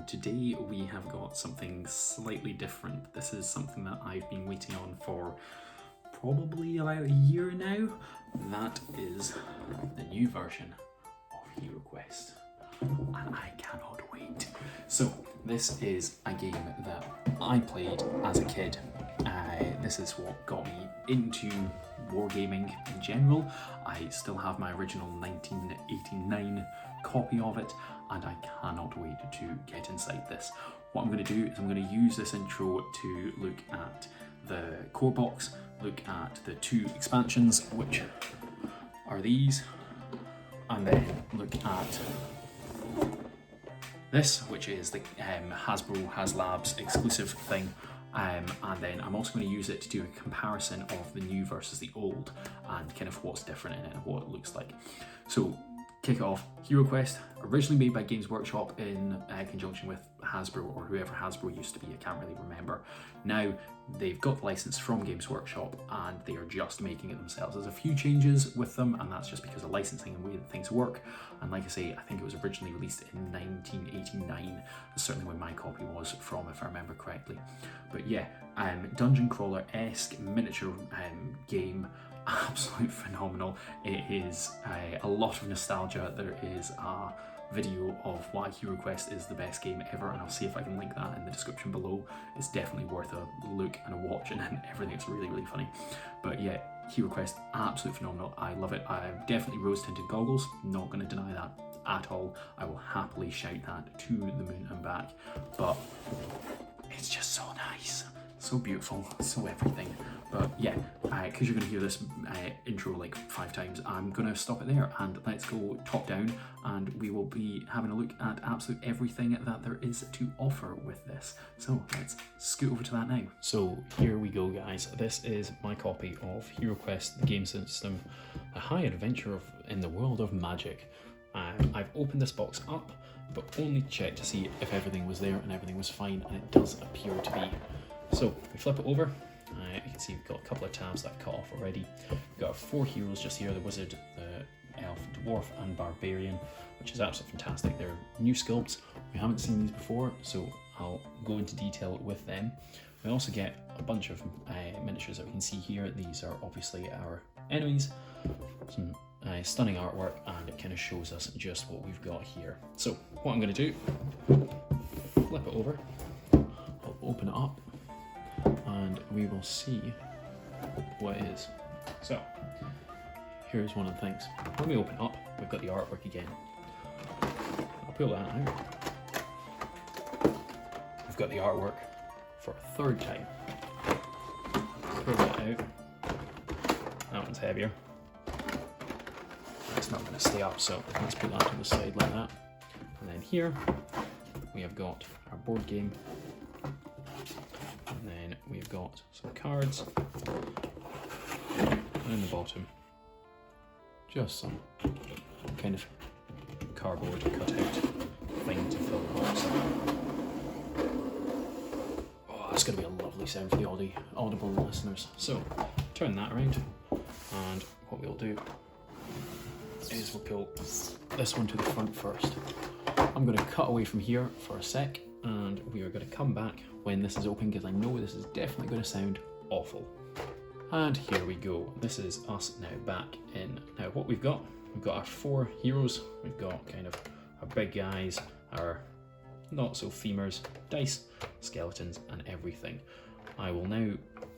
today we have got something slightly different. This is something that I've been waiting on for probably about a year now. That is the new version of HeroQuest, and I cannot wait. So this is a game that I played as a kid. This is what got me into wargaming in general. I still have my original 1989 copy of it, and I cannot wait to get inside this. What I'm going to do is I'm going to use this intro to look at the core box, look at the 2 expansions, which are these, and then look at this, which is the Hasbro HasLabs exclusive thing. And then I'm also going to use it to do a comparison of the new versus the old and kind of what's different in it and what it looks like. So, kick it off. HeroQuest, originally made by Games Workshop in conjunction with Hasbro, or whoever Hasbro used to be, I can't really remember. Now they've got the license from Games Workshop and they are just making it themselves. There's a few changes with them, and that's just because of licensing and the way that things work. And like I say, I think it was originally released in 1989. That's certainly when my copy was from, if I remember correctly. But yeah, dungeon crawler-esque miniature game. Absolutely phenomenal. It is a lot of nostalgia. There is a video of why HeroQuest is the best game ever, and I'll see if I can link that in the description below. It's definitely worth a look and a watch, and everything. It's really, really funny. But yeah, HeroQuest, absolutely phenomenal. I love it. I'm definitely rose-tinted goggles, not going to deny that at all. I will happily shout that to the moon and back. But it's just so nice, so beautiful, so everything. But yeah, because you're going to hear this intro like 5 times, I'm going to stop it there and let's go top down, and we will be having a look at absolutely everything that there is to offer with this. So let's scoot over to that now. So here we go, guys. This is my copy of HeroQuest, the game system, a high adventure in the world of magic. I've opened this box up, but only to check to see if everything was there and everything was fine, and it does appear to be. So we flip it over. You can see we've got a couple of tabs that I've cut off already. We've got our 4 heroes just here, the wizard, the elf, dwarf and barbarian, which is absolutely fantastic. They're new sculpts. We haven't seen these before, so I'll go into detail with them. We also get a bunch of miniatures that we can see here. These are obviously our enemies. Some stunning artwork, and it kind of shows us just what we've got here. So what I'm going to do, flip it over, I'll open it up, and we will see what it is. So here's one of the things. When we open it up, we've got the artwork again. I'll pull that out. We've got the artwork for a 3rd time. Pull that out. That one's heavier. It's not going to stay up, so let's put that to the side like that. And then here we have got our board game. And then we've got some cards, and in the bottom, just some kind of cardboard cutout thing to fill the box. Oh, that's going to be a lovely sound for the audible listeners. So, turn that around, and what we'll do is we'll pull this one to the front first. I'm going to cut away from here for a sec, and we are going to come back when this is open, because I know this is definitely going to sound awful. And here we go. This is us now back in. Now what we've got our 4 heroes. We've got kind of our big guys, our not so femurs, dice, skeletons and everything. I will now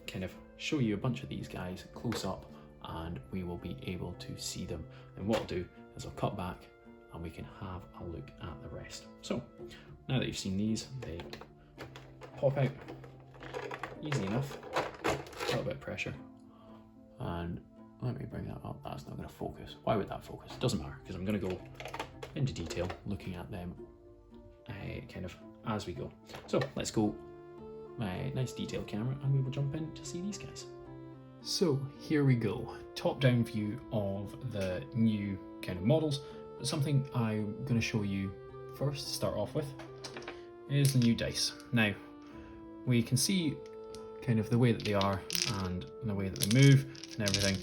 kind of show you a bunch of these guys close up, and we will be able to see them. And what I'll do is I'll cut back and we can have a look at the rest. So now that you've seen these, they pop out easy enough. A little bit of pressure, and let me bring that up. That's not going to focus. Why would that focus? Doesn't matter, because I'm going to go into detail looking at them kind of as we go. So let's go nice detailed camera, and we will jump in to see these guys. So here we go, top down view of the new kind of models. But something I'm going to show you first to start off with is the new dice. Now we can see kind of the way that they are and the way that they move and everything.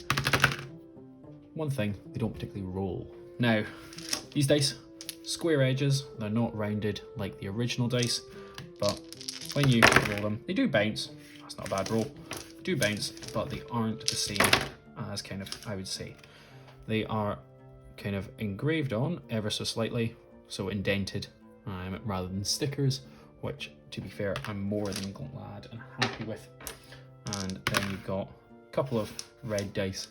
One thing, they don't particularly roll. Now these dice, square edges. They're not rounded like the original dice, but when you roll them, they do bounce. That's not a bad roll. They do bounce, but they aren't the same as kind of, I would say. They are kind of engraved on ever so slightly, so indented, rather than stickers, which, to be fair, I'm more than glad and happy with. And then you've got a couple of red dice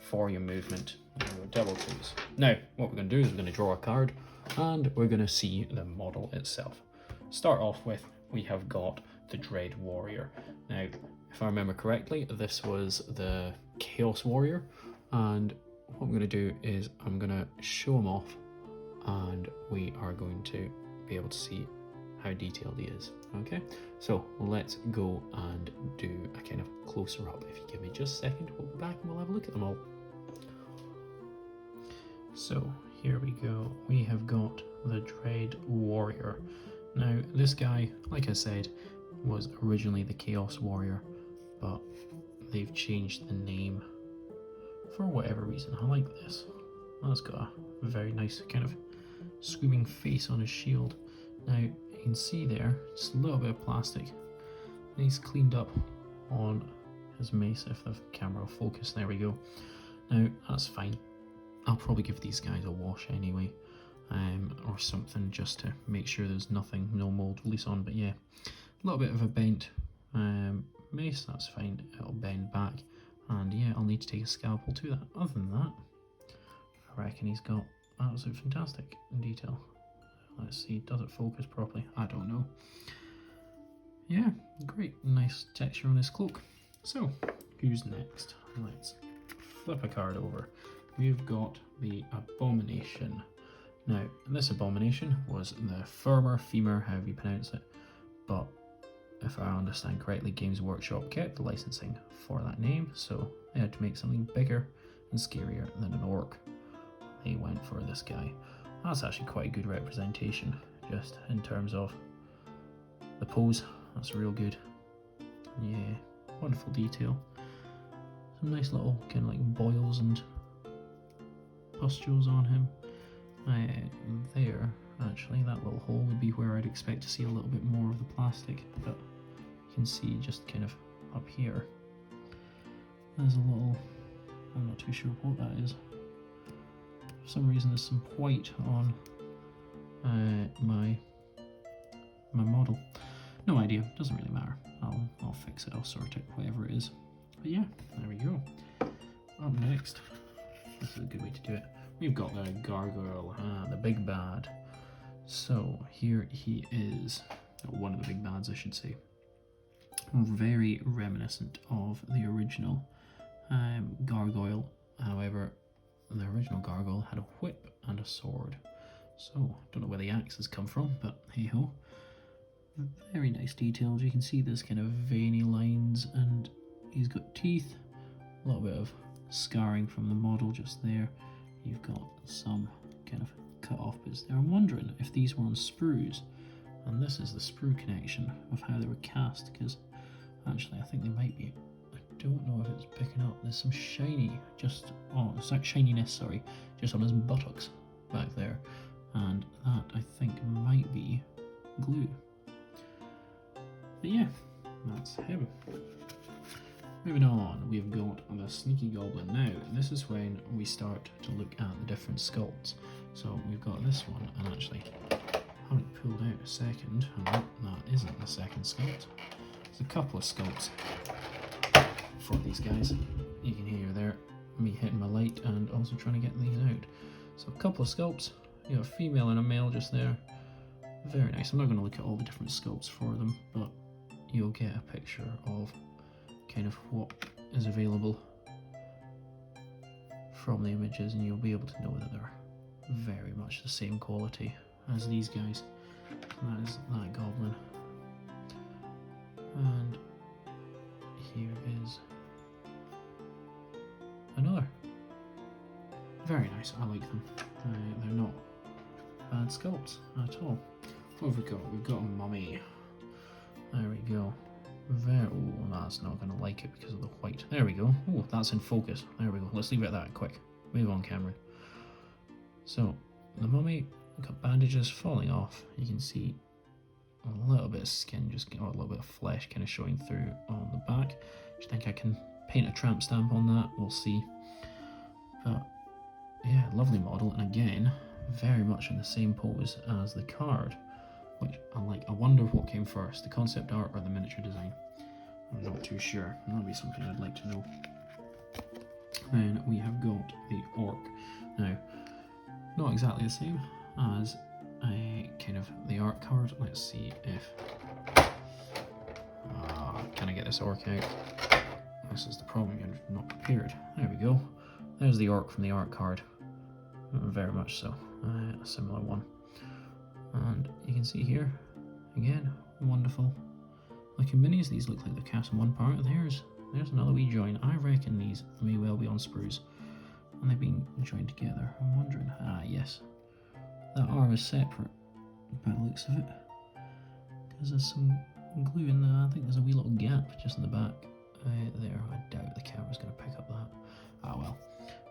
for your movement, your double twos. Now, what we're going to do is we're going to draw a card, and we're going to see the model itself. Start off with, we have got the Dread Warrior. Now, if I remember correctly, this was the Chaos Warrior, and what I'm going to do is I'm going to show him off, and we are going to be able to see how detailed he is. Okay, so let's go and do a kind of closer up. If you give me just a second, we'll go back and we'll have a look at them all. So here we go. We have got the Dread Warrior. Now this guy, like I said, was originally the Chaos Warrior, but they've changed the name for whatever reason. I like this. That's got a very nice kind of screaming face on his shield. Now you can see there, just a little bit of plastic. And he's cleaned up on his mace, if the camera will focus. There we go. Now that's fine. I'll probably give these guys a wash anyway, or something, just to make sure there's nothing, no mold release on. But yeah, a little bit of a bent mace, that's fine. It'll bend back, and yeah, I'll need to take a scalpel to that. Other than that, I reckon he's got absolutely fantastic detail. Let's see, does it focus properly? I don't know. Yeah, great, nice texture on his cloak. So, who's next? Let's flip a card over. We've got the Abomination. Now, this Abomination was the firmer, femur, however you pronounce it, but if I understand correctly, Games Workshop kept the licensing for that name, so they had to make something bigger and scarier than an orc. They went for this guy. That's actually quite a good representation, just in terms of the pose. That's real good. Yeah, wonderful detail. Some nice little kind of like boils and pustules on him. There, actually, that little hole would be where I'd expect to see a little bit more of the plastic, but you can see just kind of up here, there's a little, I'm not too sure what that is. For some reason there's some white on my model. No idea, doesn't really matter. I'll fix it, I'll sort it, whatever it is. But yeah, there we go. Up next, this is a good way to do it. We've got the Gargoyle, the big bad. So here he is, one of the big bads I should say. Very reminiscent of the original Gargoyle. However, the original Gargoyle had a whip and a sword. So, don't know where the axes come from, but hey ho. Very nice details. You can see this kind of veiny lines, and he's got teeth. A little bit of scarring from the model just there. You've got some kind of cut off bits there. I'm wondering if these were on sprues, and this is the sprue connection of how they were cast, because actually I think they might be. I don't know if it's picking up. There's some shiny, just shininess, sorry, just on his buttocks back there, and that I think might be glue. But yeah, that's him. Moving on, we've got the Sneaky Goblin. Now, this is when we start to look at the different sculpts. So we've got this one, and actually, I haven't pulled out a second, and that isn't the second sculpt. There's a couple of sculpts for these guys. You can hear there me hitting my light and also trying to get these out. So a couple of sculpts. You have a female and a male just there. Very nice. I'm not going to look at all the different sculpts for them, but you'll get a picture of kind of what is available from the images, and you'll be able to know that they're very much the same quality as these guys. And that is that goblin. And here is another. Very nice, I like them. They're not bad sculpts at all. What have we got? We've got a mummy. There we go. Oh, that's not going to like it because of the white. There we go. Oh, that's in focus. There we go. Let's leave it at that quick. Move on, Cameron. So, the mummy We've got bandages falling off. You can see a little bit of skin, or a little bit of flesh kind of showing through on the back. Do you think I can paint a tramp stamp on that? We'll see. But yeah, lovely model, and again, very much in the same pose as the card, which I like. I wonder what came first, the concept art or the miniature design. I'm not too sure. That'll be something I'd like to know. Then we have got the orc. Now, not exactly the same as kind of the art card. Let's see if can I get this orc out? This is the problem, you're not prepared. There we go. There's the orc from the art card. Very much so. A similar one. And you can see here, again, wonderful looking minis. These look like they're cast in one part. There's another wee join. I reckon these may well be on sprues, and they've been joined together. I'm wondering, yes, that arm is separate by the looks of it, because there's some glue in there. I think there's a wee little gap just in the back there. I doubt the camera's going to pick up that. Ah well.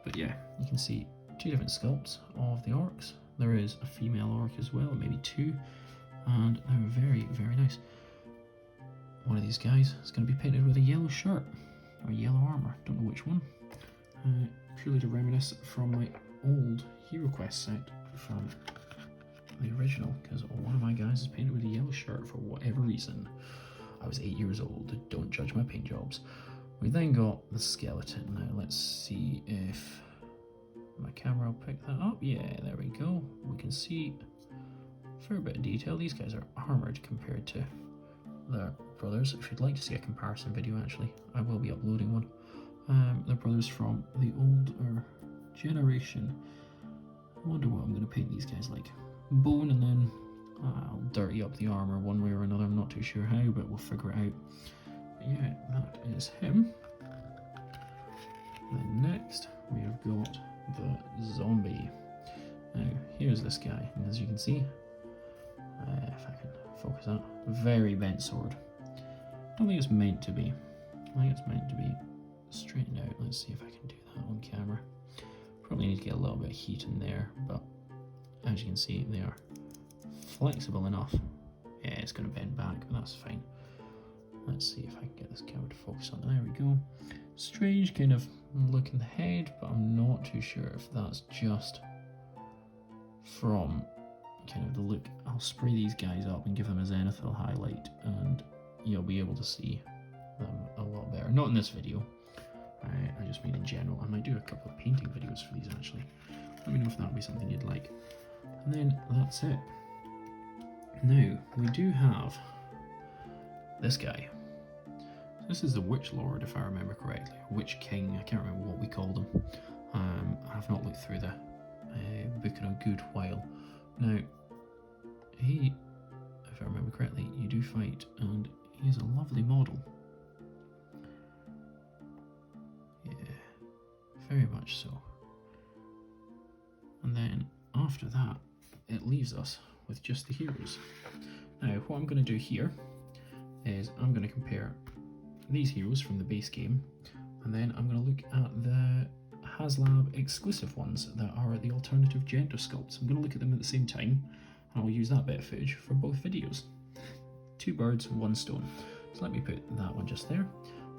But yeah, you can see two different sculpts of the orcs. There is a female orc as well, maybe two, and they're very, very nice. One of these guys is going to be painted with a yellow shirt, or yellow armour, don't know which one. Purely to reminisce from my old HeroQuest set from the original, because one of my guys is painted with a yellow shirt for whatever reason. I was 8 years old, don't judge my paint jobs. We then got the skeleton. Now let's see if my camera will pick that up. Yeah, there we go. We can see a fair bit of detail. These guys are armoured compared to their brothers. If you'd like to see a comparison video, actually, I will be uploading one. They're brothers from the older generation. I wonder what I'm going to paint these guys like. Bone, and then I'll dirty up the armour one way or another. I'm not too sure how, but we'll figure it out. But yeah, that is him. Then next, we have got the zombie. Now, here's this guy, and as you can see, if I can focus that, very bent sword. Don't think it's meant to be. I think it's meant to be straightened out. Let's see if I can do that on camera. Probably need to get a little bit of heat in there, but as you can see, they are flexible enough. Yeah, it's going to bend back, but that's fine. Let's see if I can get this camera to focus on it. There we go. Strange kind of look in the head, but I'm not too sure if that's just from kind of the look. I'll spray these guys up and give them a zenithal highlight, and you'll be able to see them a lot better. Not in this video, I just mean in general. I might do a couple of painting videos for these actually. Let me know if that would be something you'd like. And then that's it. Now, we do have this guy. This is the Witch Lord, if I remember correctly. Witch King, I can't remember what we called him. I've not looked through the book in a good while. Now, he, if I remember correctly, you do fight, and he is a lovely model. Yeah, very much so. And then after that, it leaves us with just the heroes. Now, what I'm going to do here is I'm going to compare these heroes from the base game, and then I'm going to look at the HasLab exclusive ones that are the alternative gender sculpts. I'm going to look at them at the same time, and I'll use that bit of footage for both videos. Two birds, one stone. So let me put that one just there,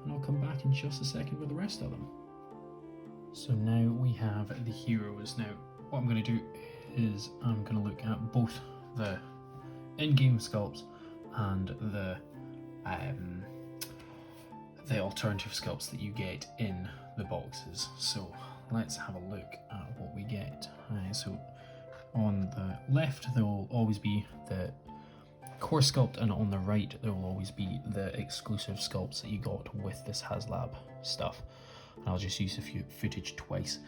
and I'll come back in just a second with the rest of them. So now we have the heroes. Now, what I'm going to do is I'm going to look at both the in-game sculpts and the alternative sculpts that you get in the boxes. So let's have a look at what we get. So on the left there will always be the core sculpt, and on the right there will always be the exclusive sculpts that you got with this HasLab stuff. And I'll just use a few footage twice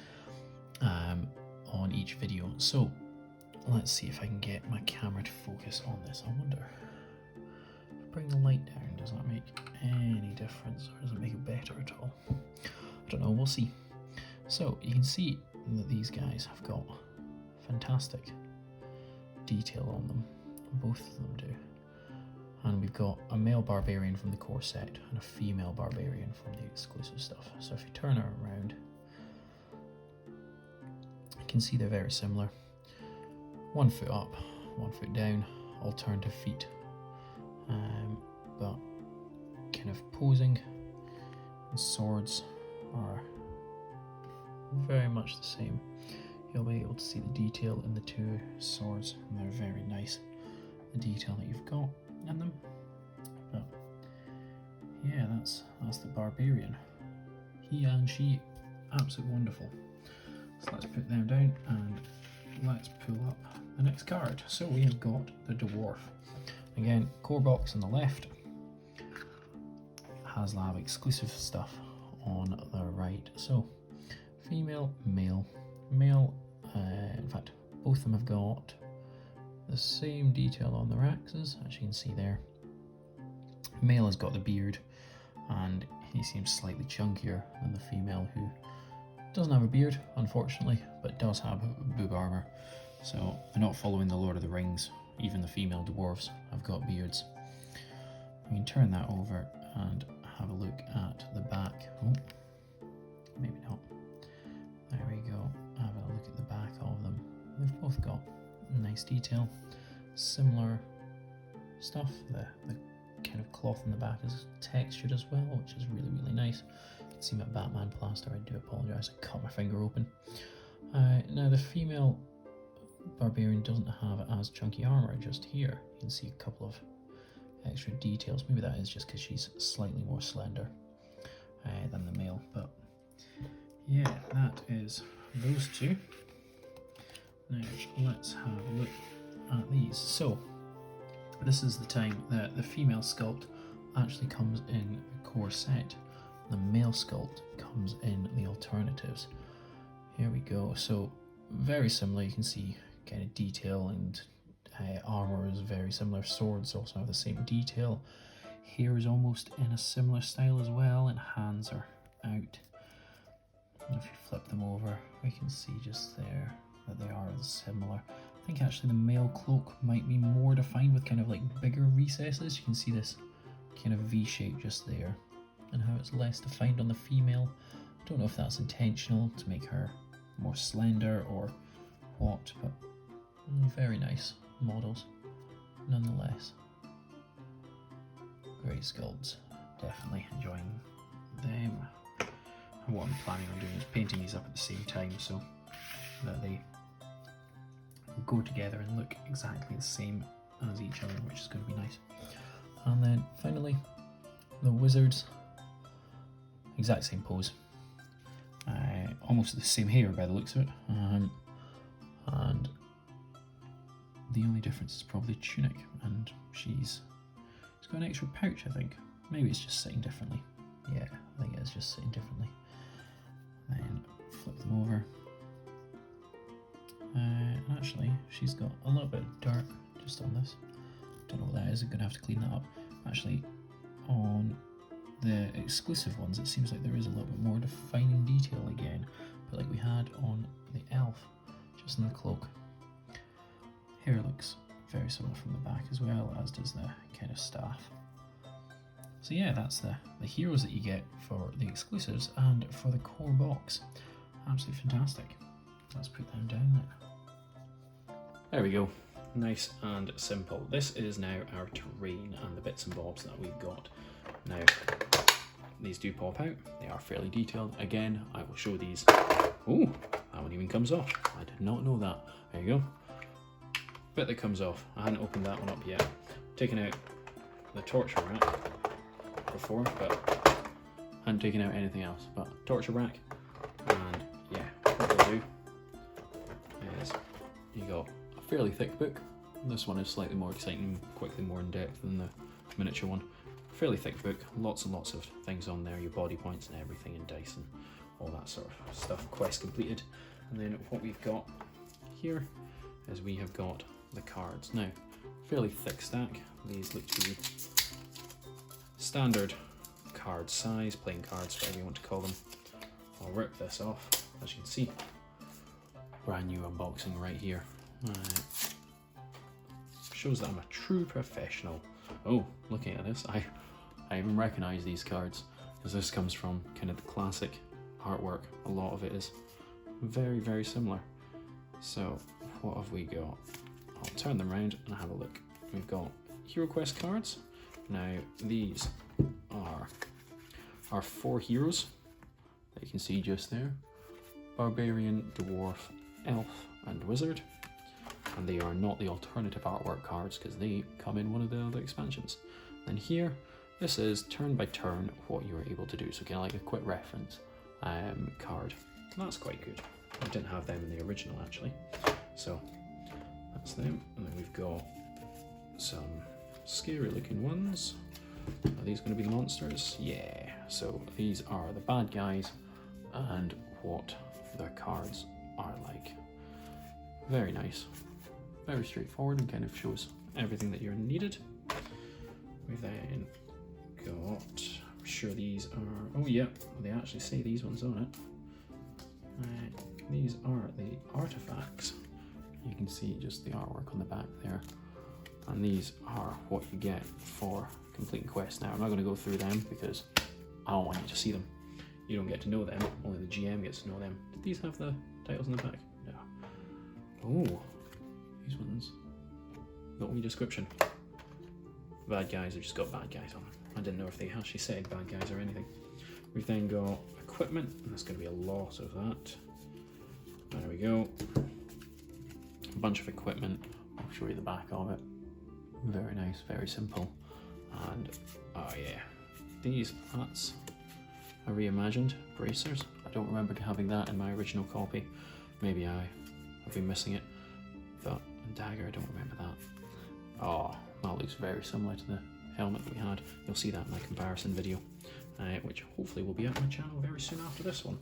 on each video. So let's see if I can get my camera to focus on this. I wonder, bring the light down, does that make any difference, or does it make it better at all? I don't know, we'll see. So you can see that these guys have got fantastic detail on them, both of them do. And we've got a male barbarian from the core set and a female barbarian from the exclusive stuff. So if you turn her around, you can see they're very similar. 1 foot up, 1 foot down, alternative feet, but kind of posing. The swords are very much the same. You'll be able to see the detail in the two swords, and they're very nice, the detail that you've got in them. But yeah, that's the barbarian. He and she, absolutely wonderful. So let's put them down and let's pull up the next card. So we have got the dwarf. Again, core box on the left, HasLab exclusive stuff on the right. So female, male. In fact, both of them have got the same detail on their axes, as you can see there. Male has got the beard, and he seems slightly chunkier than the female, who doesn't have a beard, unfortunately, but does have boob armor. So they're not following the Lord of the Rings. Even the female dwarves have got beards. We can turn that over and have a look at the back. Oh, maybe not. There we go. Having a look at the back of them. They've both got nice detail, similar stuff. The kind of cloth in the back is textured as well, which is really, really nice. You can see my Batman plaster. I do apologise, I cut my finger open. Now the female barbarian doesn't have as chunky armour. Just here you can see a couple of extra details. Maybe that is just because she's slightly more slender than the male, but yeah, that is those two. Now let's have a look at these. So this is the time that the female sculpt actually comes in the core set. The male sculpt comes in the alternatives. Here we go. So very similar. You can see kind of detail, and armor is very similar. Swords also have the same detail. Hair is almost in a similar style as well, and hands are out. And if you flip them over, we can see just there that they are similar. I think actually the male cloak might be more defined with kind of like bigger recesses. You can see this kind of V shape just there, and how it's less defined on the female. I don't know if that's intentional to make her more slender or what, but very nice models nonetheless. Great sculpts, definitely enjoying them. And what I'm planning on doing is painting these up at the same time so that they go together and look exactly the same as each other, which is going to be nice. And then finally the wizards, exact same pose, almost the same hair by the looks of it, and the only difference is probably tunic, and she's got an extra pouch, I think. Maybe it's just sitting differently. Yeah, I think it's just sitting differently. Then flip them over. And actually, she's got a little bit of dirt just on this. Don't know what that is, I'm going to have to clean that up. Actually, on the exclusive ones, it seems like there is a little bit more defining detail again, but like we had on the elf, just in the cloak. Hair looks very similar from the back as well, as does the kind of staff. So yeah, that's the heroes that you get for the exclusives and for the core box. Absolutely fantastic. Let's put them down there. There we go. Nice and simple. This is now our terrain and the bits and bobs that we've got. Now, these do pop out. They are fairly detailed. Again, I will show these. Oh, that one even comes off. I did not know that. There you go. Bit that comes off. I hadn't opened that one up yet. Taken out the torture rack before, but hadn't taken out anything else. But torture rack, and yeah, what we'll do is you got a fairly thick book. This one is slightly more exciting, quickly more in depth than the miniature one. Fairly thick book, lots and lots of things on there, your body points and everything, and dice and all that sort of stuff. Quest completed. And then what we've got here is we have got the cards. Now, fairly thick stack. These look to be standard card size, playing cards, whatever you want to call them. I'll rip this off, as you can see. Brand new unboxing right here. Shows that I'm a true professional. Oh, looking at this, I even recognise these cards, because this comes from kind of the classic artwork. A lot of it is very, very similar. So what have we got? I'll turn them around and have a look. We've got HeroQuest cards. Now these are our 4 heroes that you can see just there. Barbarian, Dwarf, Elf and Wizard. And they are not the alternative artwork cards because they come in one of the other expansions. And here, this is turn by turn what you're able to do. So kind of like a quick reference card. And that's quite good. I didn't have them in the original actually. So that's them. And then we've got some scary looking ones. Are these going to be the monsters? Yeah. So these are the bad guys and what their cards are like. Very nice. Very straightforward and kind of shows everything that you're needed. We've then got, I'm sure these are, oh yeah, they actually say these ones on it. These are the artifacts. You can see just the artwork on the back there. And these are what you get for completing quests. Now I'm not going to go through them because I don't want you to see them. You don't get to know them, only the GM gets to know them. Did these have the titles in the back? No. Oh. These ones, the only description. Bad guys have just got bad guys on them. I didn't know if they actually said bad guys or anything. We've then got equipment, and there's going to be a lot of that. There we go. A bunch of equipment. I'll show you the back of it. Very nice, very simple. And, oh yeah, that's a reimagined bracers. I don't remember having that in my original copy. Maybe I have been missing it. But dagger, I don't remember that. Oh, that looks very similar to the helmet that we had. You'll see that in my comparison video, which hopefully will be at my channel very soon after this one.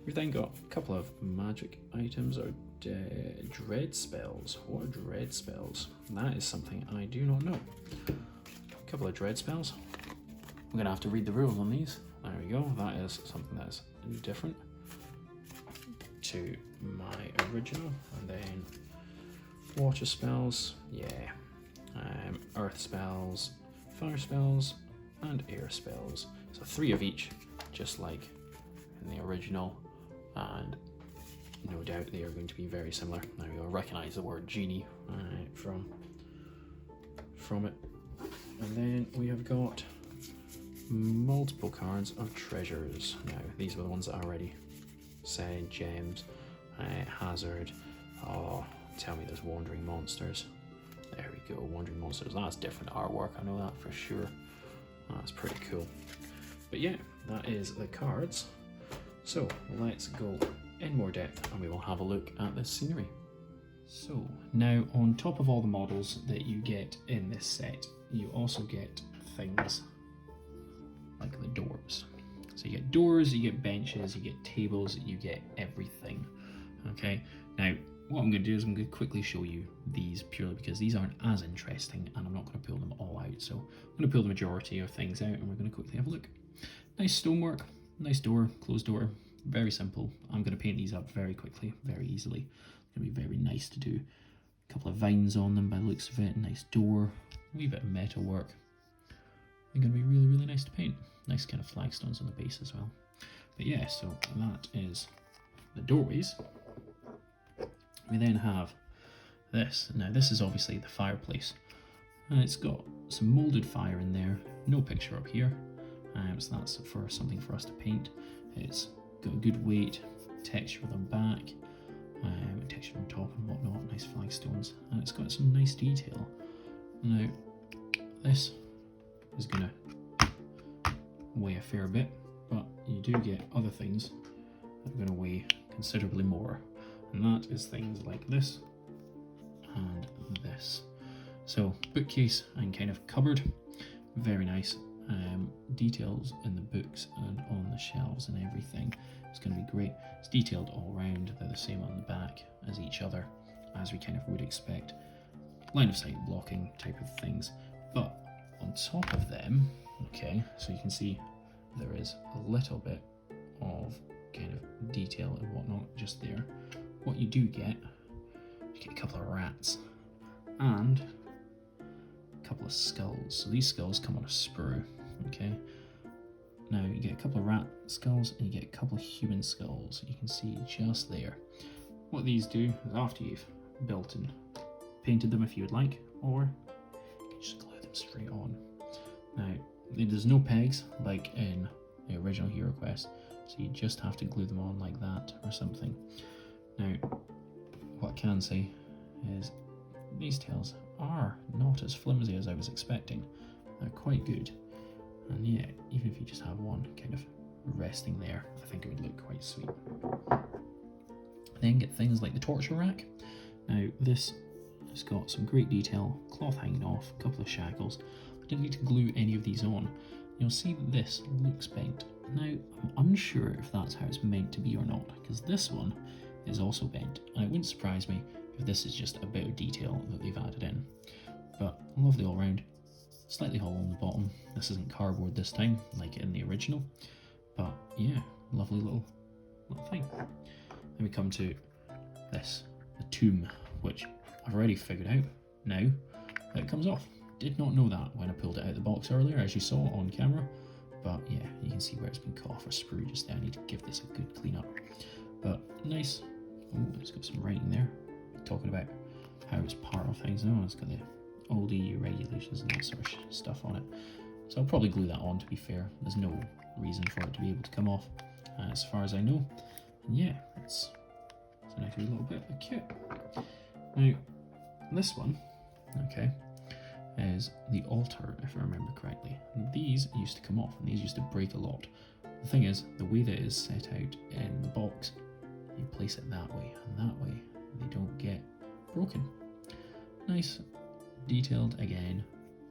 We've then got a couple of magic items, or dread spells. What are dread spells? That is something I do not know. A couple of dread spells. I'm going to have to read the rules on these. There we go. That is something that's different to my original. And then water spells, yeah. Earth spells, fire spells, and air spells. So 3 of each, just like in the original, and no doubt they are going to be very similar. Now you'll recognise the word genie from it. And then we have got multiple cards of treasures. Now these were the ones that I already said: gems, hazard. Oh, tell me there's wandering monsters. There we go, wandering monsters. That's different artwork, I know that for sure. That's pretty cool. But yeah, that is the cards. So let's go in more depth and we will have a look at the scenery. So now, on top of all the models that you get in this set, you also get things like the doors. So you get doors, you get benches, you get tables, you get everything. Okay, now what I'm going to do is I'm going to quickly show you these, purely because these aren't as interesting and I'm not going to pull them all out. So I'm going to pull the majority of things out and we're going to quickly have a look. Nice stonework, nice door, closed door, very simple. I'm going to paint these up very quickly, very easily. It's going to be very nice to do. A couple of vines on them by the looks of it, nice door, a wee bit of metal work. They're going to be really, really nice to paint. Nice kind of flagstones on the base as well. But yeah, so that is the doorways. We then have this. Now this is obviously the fireplace. And it's got some moulded fire in there. No picture up here. So that's for something for us to paint. It's got a good weight, texture on the back, texture on top and whatnot, nice flagstones. And it's got some nice detail. Now this is going to weigh a fair bit, but you do get other things that are going to weigh considerably more. And that is things like this and this. So bookcase and kind of cupboard, very nice. Details in the books and on the shelves and everything. It's going to be great. It's detailed all around. They're the same on the back as each other, as we kind of would expect. Line of sight blocking type of things. But on top of them, okay, so you can see there is a little bit of kind of detail and whatnot just there. What you do get, you get a couple of rats and a couple of skulls. So these skulls come on a sprue, okay? Now you get a couple of rat skulls and you get a couple of human skulls. You can see just there. What these do is after you've built and painted them if you would like, or you can just glue them straight on. Now, there's no pegs like in the original HeroQuest, so you just have to glue them on like that or something. Now, what I can say is these tails are not as flimsy as I was expecting. They're quite good, and yeah, even if you just have one kind of resting there, I think it would look quite sweet. Then get things like the torture rack. Now this has got some great detail, cloth hanging off, a couple of shackles. I didn't need to glue any of these on. You'll see that this looks bent. Now I'm unsure if that's how it's meant to be or not, because this one is also bent, and it wouldn't surprise me if this is just a bit of detail that they've added in. But lovely all round. Slightly hollow on the bottom. This isn't cardboard this time, like in the original. But yeah, lovely little thing. Then we come to this, the tomb, which I've already figured out now that it comes off. Did not know that when I pulled it out of the box earlier, as you saw on camera. But yeah, you can see where it's been cut off or sprue just there. I need to give this a good clean up. But nice. Oh, it's got some writing there, talking about how it's part of things. Oh, it's got the old EU regulations and that sort of stuff on it. So I'll probably glue that on, to be fair. There's no reason for it to be able to come off, as far as I know. And yeah, it's a nice little bit of kit. Now, this one, okay, is the altar, if I remember correctly. And these used to come off, and these used to break a lot. The thing is, the way that it is set out in the box, you place it that way, and that way they don't get broken. Nice, detailed again,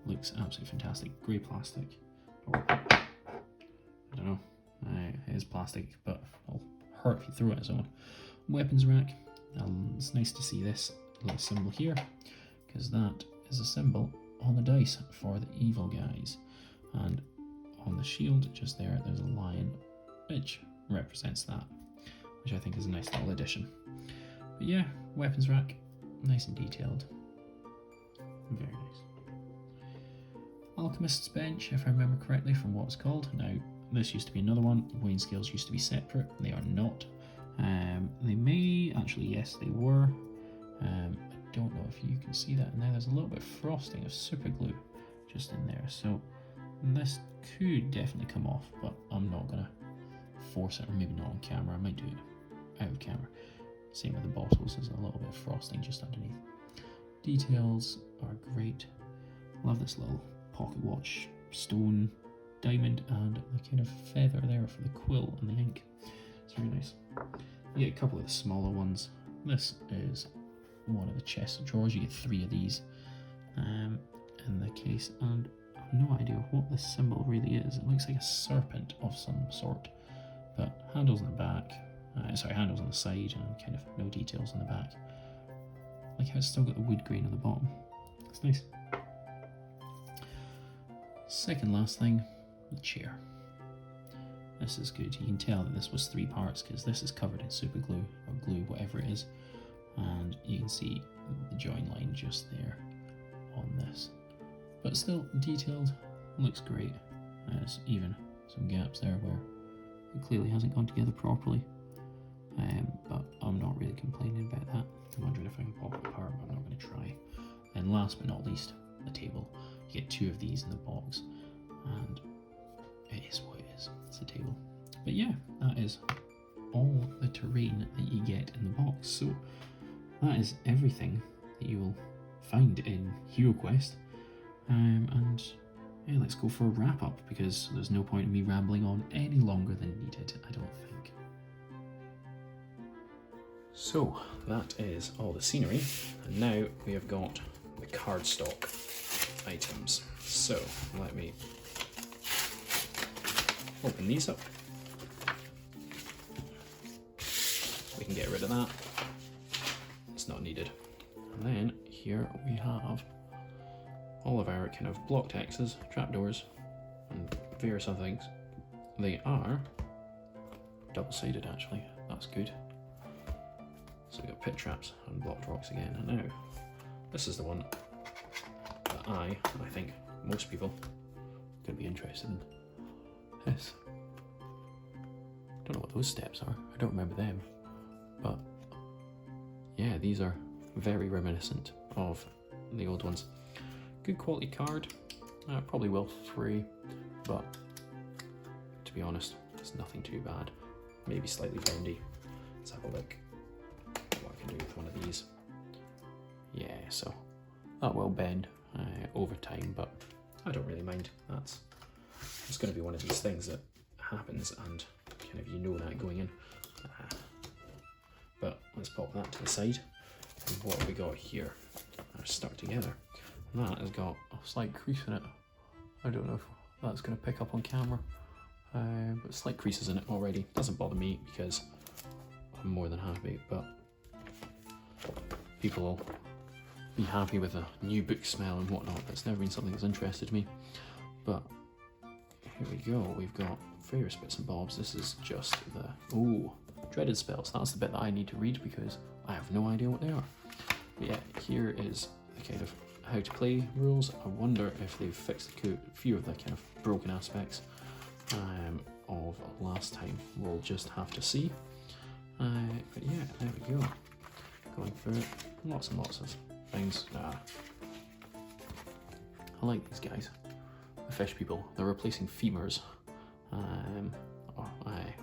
looks absolutely fantastic. Grey plastic, or I don't know, it is plastic, but it'll hurt if you throw it as on. Weapons rack, it's nice to see this little symbol here, because that is a symbol on the dice for the evil guys, and on the shield just there, there's a lion, which represents that, which I think is a nice little addition. But yeah, weapons rack, nice and detailed, very nice. Alchemist's bench, if I remember correctly from what it's called. Now, this used to be another one. Weighing scales used to be separate. They are not. They may, actually, yes, they were. I don't know if you can see that. Now there's a little bit of frosting of super glue just in there. So this could definitely come off, but I'm not going to force it, or maybe not on camera. I might do it out of camera. Same with the bottles, there's a little bit of frosting just underneath. Details are great. Love this little pocket watch, stone, diamond, and the kind of feather there for the quill and the ink. It's very nice. You get a couple of the smaller ones. This is one of the chest drawers. You get 3 of these in the case, and I have no idea what this symbol really is. It looks like a serpent of some sort, but handles on the back, handles on the side, and kind of no details on the back. Like how it's still got the wood grain on the bottom. It's nice. Second last thing, the chair. This is good. You can tell that this was 3 parts because this is covered in super glue or glue, whatever it is, and you can see the join line just there on this. But still detailed, looks great. There's even some gaps there where it clearly hasn't gone together properly. But I'm not really complaining about that. I'm wondering if I can pop it apart, but I'm not going to try. And last but not least, the table. You get 2 of these in the box, and it is what it is. It's a table. But yeah, that is all the terrain that you get in the box. So that is everything that you will find in HeroQuest. And yeah, let's go for a wrap up, because there's no point in me rambling on any longer than needed, I don't think. So that is all the scenery, and now we have got the cardstock items. So let me open these up. We can get rid of that. It's not needed. And then here we have all of our kind of block X's, trapdoors, and various other things. They are double-sided actually, that's good. So we've got pit traps and blocked rocks again. And now, this is the one that I think most people are going to be interested in. This. Don't know what those steps are, I don't remember them. But yeah, these are very reminiscent of the old ones. Good quality card, probably will free, but to be honest, it's nothing too bad. Maybe slightly bendy. Let's have a look what I can do with one of these. Yeah, so that will bend over time, but I don't really mind. It's going to be one of these things that happens, and kind of you know that going in. But let's pop that to the side. And what have we got here? They're stuck together. And that has got a slight crease in it. I don't know if that's going to pick up on camera, but slight creases in it already. Doesn't bother me because I'm more than happy, but people will be happy with a new book smell and whatnot. That's never been something that's interested me. But here we go, we've got various bits and bobs. This is just the, dreaded spells. That's the bit that I need to read because I have no idea what they are. But yeah, here is the kind of how to play rules. I wonder if they've fixed a few of the kind of broken aspects of last time. We'll just have to see. But yeah, there we go. Going through it, lots and lots of things. I like these guys, the fish people. They're replacing femurs.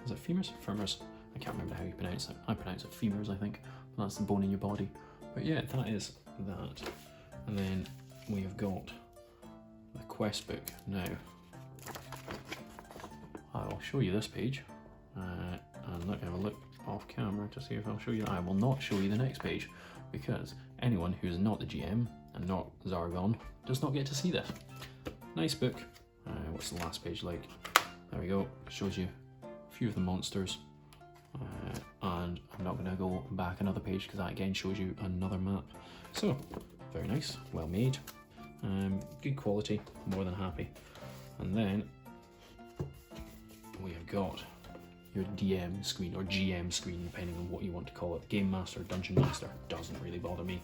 Is it femurs? Femurs. I can't remember how you pronounce it. I pronounce it femurs, I think. But that's the bone in your body. But yeah, that is that. And then we have got the quest book. Now, I'll show you this page. And let me have a look off camera to see if I'll show you that. I will not show you the next page because anyone who's not the GM and not Zargon does not get to see this. Nice book. What's the last page like? There we go. It shows you a few of the monsters. And I'm not going to go back another page because that again shows you another map. So, very nice, well made, good quality, more than happy. And then we have got your DM screen or GM screen, depending on what you want to call it. Game Master, Dungeon Master, doesn't really bother me.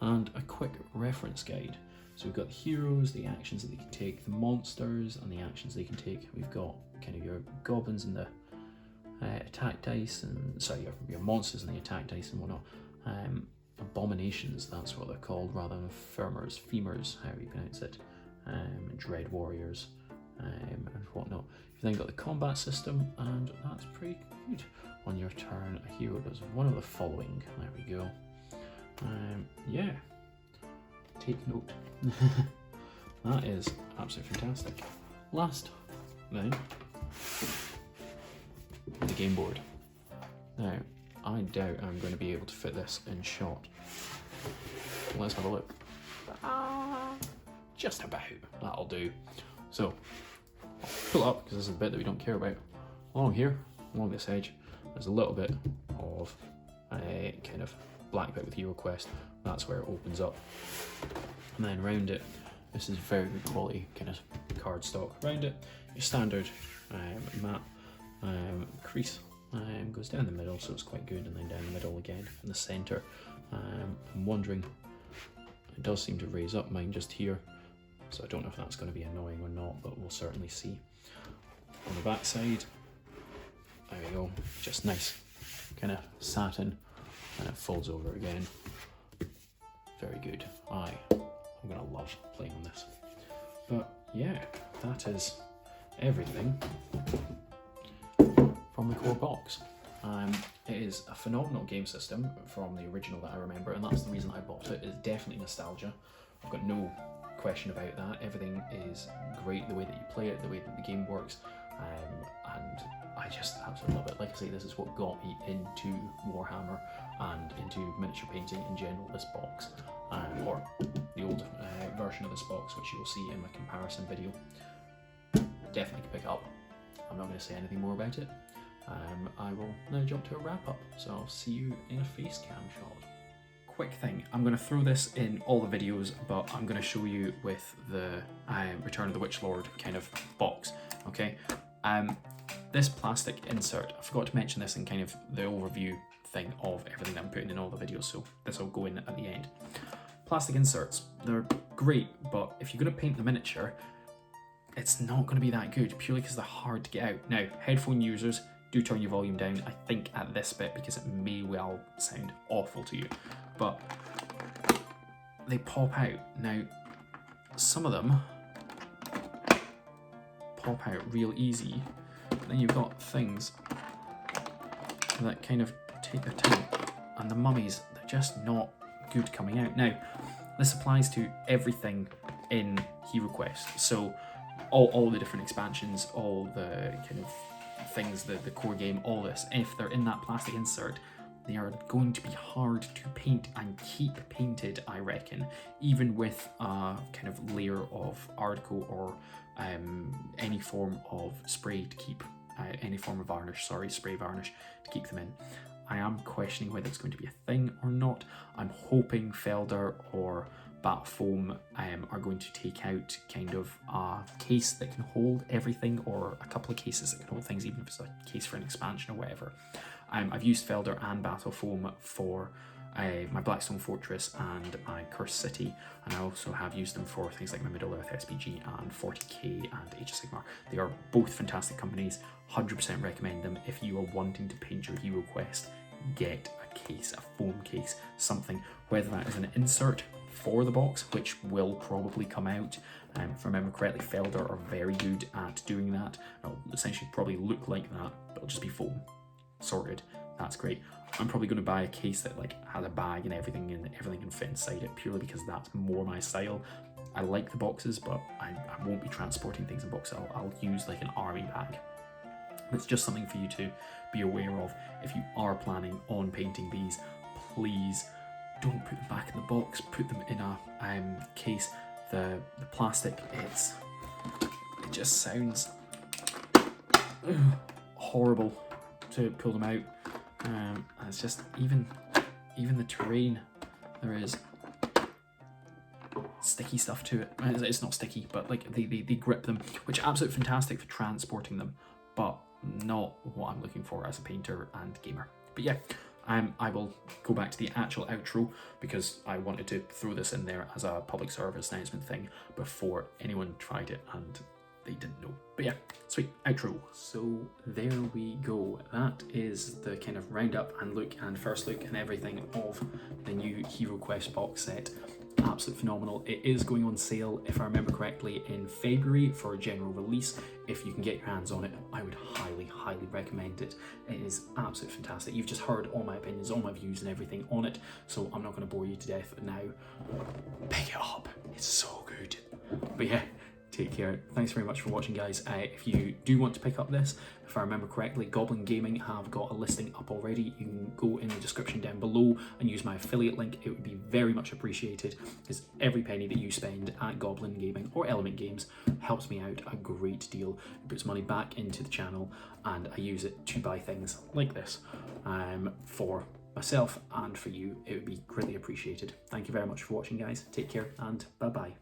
And a quick reference guide. So we've got the heroes, the actions that they can take, the monsters and the actions they can take. We've got kind of your goblins and the attack dice, and sorry, your monsters and the attack dice and whatnot. Abominations, that's what they're called, rather than femurs, how you pronounce it. Dread warriors and whatnot. You've then got the combat system, and that's pretty good. On your turn, a hero does one of the following. There we go. Yeah, take note. That is absolutely fantastic. Last, then, the game board. Now, I doubt I'm going to be able to fit this in shot. Let's have a look. Just about. That'll do. So, I'll pull up, because this is the bit that we don't care about. Along here, along this edge, there's a little bit of a kind of black bit with HeroQuest. That's where it opens up. And then around it, this is very good quality kind of cardstock. Around it, your standard map crease goes down the middle, so it's quite good, and then down the middle again in the centre. I'm wondering, it does seem to raise up mine just here, so I don't know if that's going to be annoying or not, but we'll certainly see. On the back side, there we go, just nice kind of satin, and it folds over again. Very good. I'm going to love playing on this. But yeah, that is everything from the core box. It is a phenomenal game system from the original that I remember, and that's the reason I bought it. It's definitely nostalgia. I've got no question about that. Everything is great, the way that you play it, the way that the game works, and I just absolutely love it. Like I say, this is what got me into Warhammer and into miniature painting in general, this box, or the old version of this box, which you will see in my comparison video. Definitely pick up. I'm not going to say anything more about it. I will now jump to a wrap up, so I'll see you in a face cam shot. Quick thing, I'm going to throw this in all the videos, but I'm going to show you with the Return of the Witch Lord kind of box, okay? This plastic insert, I forgot to mention this in kind of the overview thing of everything that I'm putting in all the videos, so this will go in at the end. Plastic inserts, they're great, but if you're going to paint the miniature, it's not going to be that good, purely because they're hard to get out. Now, headphone users, do turn your volume down, I think, at this bit, because it may well sound awful to you. But they pop out. Now, some of them pop out real easy. Then you've got things that kind of take their time, and the mummies, they're just not good coming out. Now, this applies to everything in HeroQuest. So all the different expansions, all the kind of things, the core game, all this, if they're in that plastic insert, they are going to be hard to paint and keep painted, I reckon, even with a kind of layer of Article or any form of spray to keep, any form of varnish, sorry, spray varnish to keep them in. I am questioning whether it's going to be a thing or not. I'm hoping Felder or Bat Foam are going to take out kind of a case that can hold everything, or a couple of cases that can hold things, even if it's a case for an expansion or whatever. I've used Felder and Battle Foam for my Blackstone Fortress and my Cursed City, and I also have used them for things like my Middle-earth SPG and 40k and Age of Sigmar. They are both fantastic companies, 100% recommend them. If you are wanting to paint your HeroQuest, get a case, a foam case, something, whether that is an insert for the box, which will probably come out. If I remember correctly, Felder are very good at doing that. It'll essentially probably look like that, but it'll just be foam. Sorted. That's great. I'm probably going to buy a case that like has a bag and everything can fit inside it, purely because that's more my style. I like the boxes, but I won't be transporting things in boxes. I'll use like an army bag. It's just something for you to be aware of. If you are planning on painting these, please don't put them back in the box. Put them in a case. The plastic, it just sounds horrible to pull them out. And it's just even the terrain, there is sticky stuff to it. It's not sticky, but like they grip them, which are absolutely fantastic for transporting them, but not what I'm looking for as a painter and gamer. But yeah, I will go back to the actual outro, because I wanted to throw this in there as a public service announcement thing before anyone tried it and they didn't know. But yeah, sweet, outro. So there we go. That is the kind of roundup and look and first look and everything of the new HeroQuest box set. Absolutely phenomenal. It is going on sale, if I remember correctly, in February for a general release. If you can get your hands on it, I would highly recommend it. It is absolutely fantastic. You've just heard all my opinions, all my views and everything on it, so I'm not going to bore you to death now. Pick it up. It's so good. But yeah, take care. Thanks very much for watching, guys. If you do want to pick up this, if I remember correctly, Goblin Gaming have got a listing up already. You can go in the description down below and use my affiliate link. It would be very much appreciated, because every penny that you spend at Goblin Gaming or Element Games helps me out a great deal. It puts money back into the channel, and I use it to buy things like this for myself and for you. It would be greatly appreciated. Thank you very much for watching, guys. Take care and bye-bye.